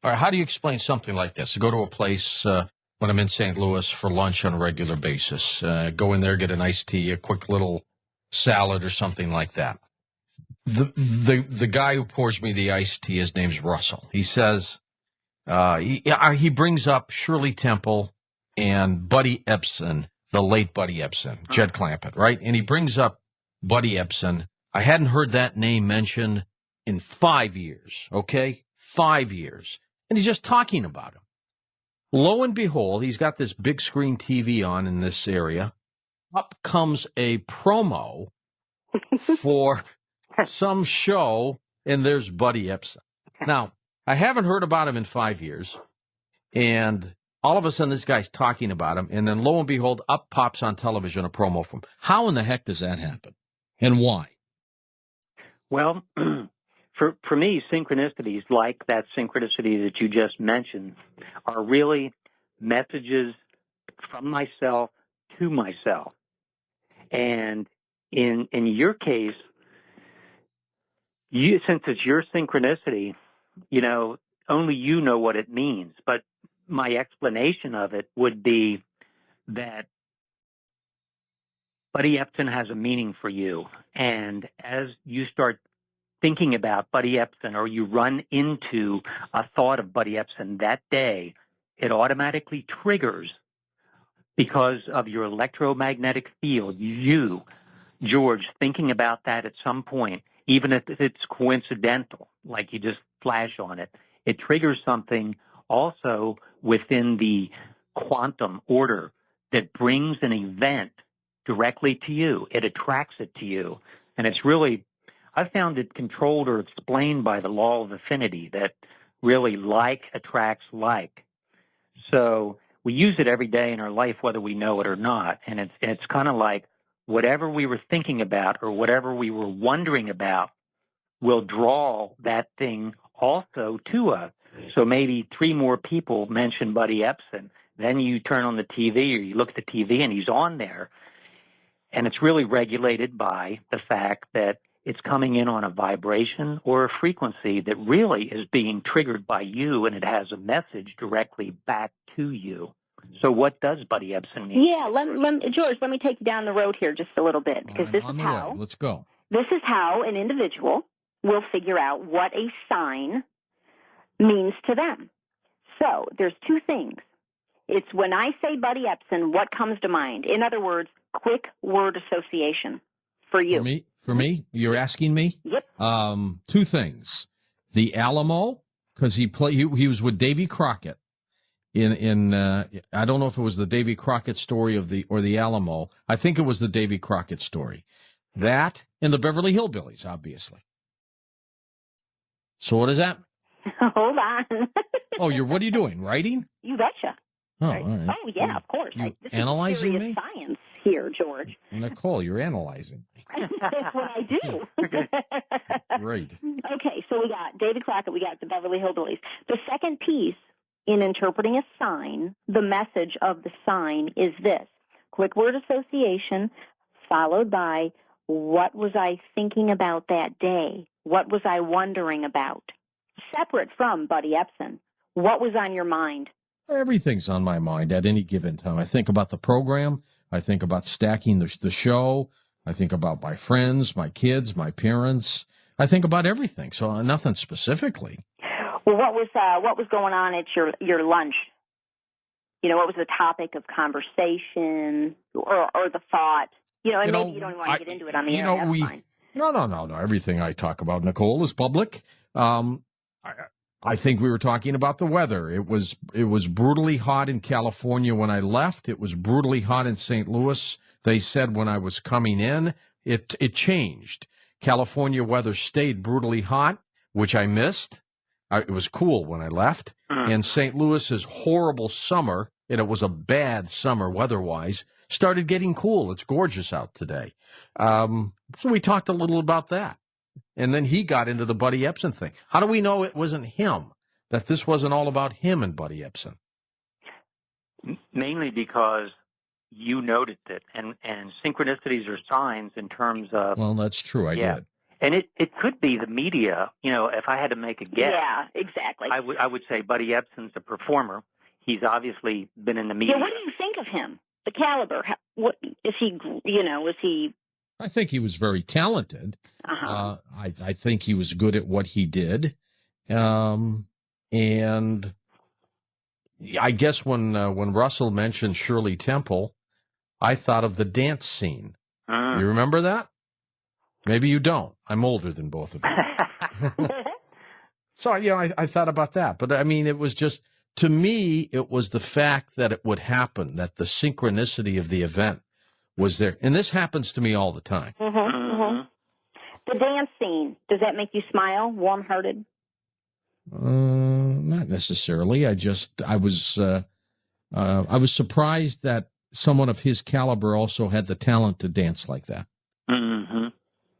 All right, how do you explain something like this? I go to a place when I'm in St. Louis for lunch on a regular basis. Go in there, get an iced tea, a quick little salad or something like that. The guy who pours me the iced tea, his name's Russell. He says he brings up Shirley Temple and Buddy Ebsen, the late Buddy Ebsen, Jed Clampett, right? And he brings up Buddy Ebsen. I hadn't heard that name mentioned in 5 years, okay? 5 years. And he's just talking about him. Lo and behold, he's got this big screen TV on in this area. Up comes a promo for some show, and there's Buddy Ebsen. Now, I haven't heard about him in 5 years, and all of a sudden this guy's talking about him, and then lo and behold, up pops on television a promo from him. How in the heck does that happen, and why? Well, for me, synchronicities like that synchronicity that you just mentioned are really messages from myself to myself. And in your case, since it's your synchronicity, only you know what it means. But my explanation of it would be that Buddy Ebsen has a meaning for you. And as you start thinking about Buddy Ebsen, or you run into a thought of Buddy Ebsen that day, it automatically triggers, because of your electromagnetic field, you, George, thinking about that at some point, even if it's coincidental, like you just flash on it, it triggers something also within the quantum order that brings an event directly to you. It attracts it to you. And it's really, I found it controlled or explained by the law of affinity, that really like attracts like. So we use it every day in our life, whether we know it or not. And it's kind of like whatever we were thinking about or whatever we were wondering about will draw that thing also to us. So maybe 3 more people mention Buddy Ebsen. Then you turn on the TV or you look at the TV and he's on there. And it's really regulated by the fact that it's coming in on a vibration or a frequency that really is being triggered by you, and it has a message directly back to you. So what does Buddy Ebsen mean? Yeah, George, let me take you down the road here just a little bit, because this is how. Let's go. This is how an individual will figure out what a sign means to them. So there's 2 things. It's when I say Buddy Ebsen, what comes to mind? In other words, quick word association for you. For me, you're asking me? Yep. 2 things. The Alamo, because he was with Davy Crockett in I don't know if it was the Davy Crockett story or the Alamo. I think it was the Davy Crockett story. That and the Beverly Hillbillies, obviously. So what is that? Hold on. What are you doing? Writing? You betcha. Oh, right. all right. Oh, yeah, of course. This analyzing is me? Science here, George. Nicole, you're analyzing me. That's what I do. Great. Okay, so we got David Crockett, we got the Beverly Hillbillies. The second piece in interpreting a sign, the message of the sign is this: quick word association followed by, what was I thinking about that day? What was I wondering about? Separate from Buddy Ebsen, what was on your mind? Everything's on my mind at any given time. I think about the program. I think about stacking the show. I think about my friends, my kids, my parents. I think about everything. So nothing specifically. Well, what was going on at your lunch? What was the topic of conversation or the thought? And maybe you don't even want to get into it on the air. That's fine. No. Everything I talk about, Nicole, is public. I think we were talking about the weather. It was brutally hot in California when I left. It was brutally hot in St. Louis. They said when I was coming in, it changed. California weather stayed brutally hot, which I missed. It was cool when I left. And St. Louis's horrible summer, and it was a bad summer weather-wise, started getting cool. It's gorgeous out today. So we talked a little about that. And then he got into the Buddy Ebsen thing. How do we know it wasn't him, that this wasn't all about him and Buddy Ebsen? Mainly because you noticed it. And synchronicities are signs in terms of... Well, that's true. I did. And it could be the media. If I had to make a guess, Yeah, exactly. I would say Buddy Ebsen's a performer. He's obviously been in the media. Yeah, what do you think of him? The caliber? What is he? Was he? I think he was very talented. Uh-huh. I think he was good at what he did. And I guess when Russell mentioned Shirley Temple, I thought of the dance scene. You remember that? Maybe you don't. I'm older than both of you. So, I thought about that. But, I mean, it was just, to me, it was the fact that it would happen, that the synchronicity of the event was there. And this happens to me all the time. The dance scene, does that make you smile, warm-hearted? Not necessarily. I was surprised that someone of his caliber also had the talent to dance like that.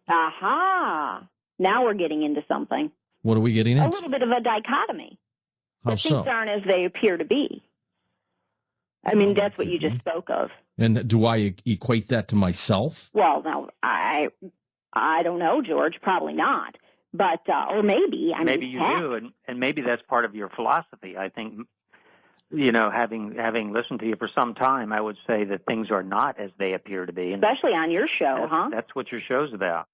Aha! Now we're getting into something. What are we getting into? A little bit of a dichotomy. How so? Things aren't as they appear to be. I mean, that's what you just spoke of. And do I equate that to myself? Well, no, I don't know, George. Probably not. But, or maybe. Maybe you do, and maybe that's part of your philosophy. I think, having listened to you for some time, I would say that things are not as they appear to be. Especially on your show, huh? That's what your show's about.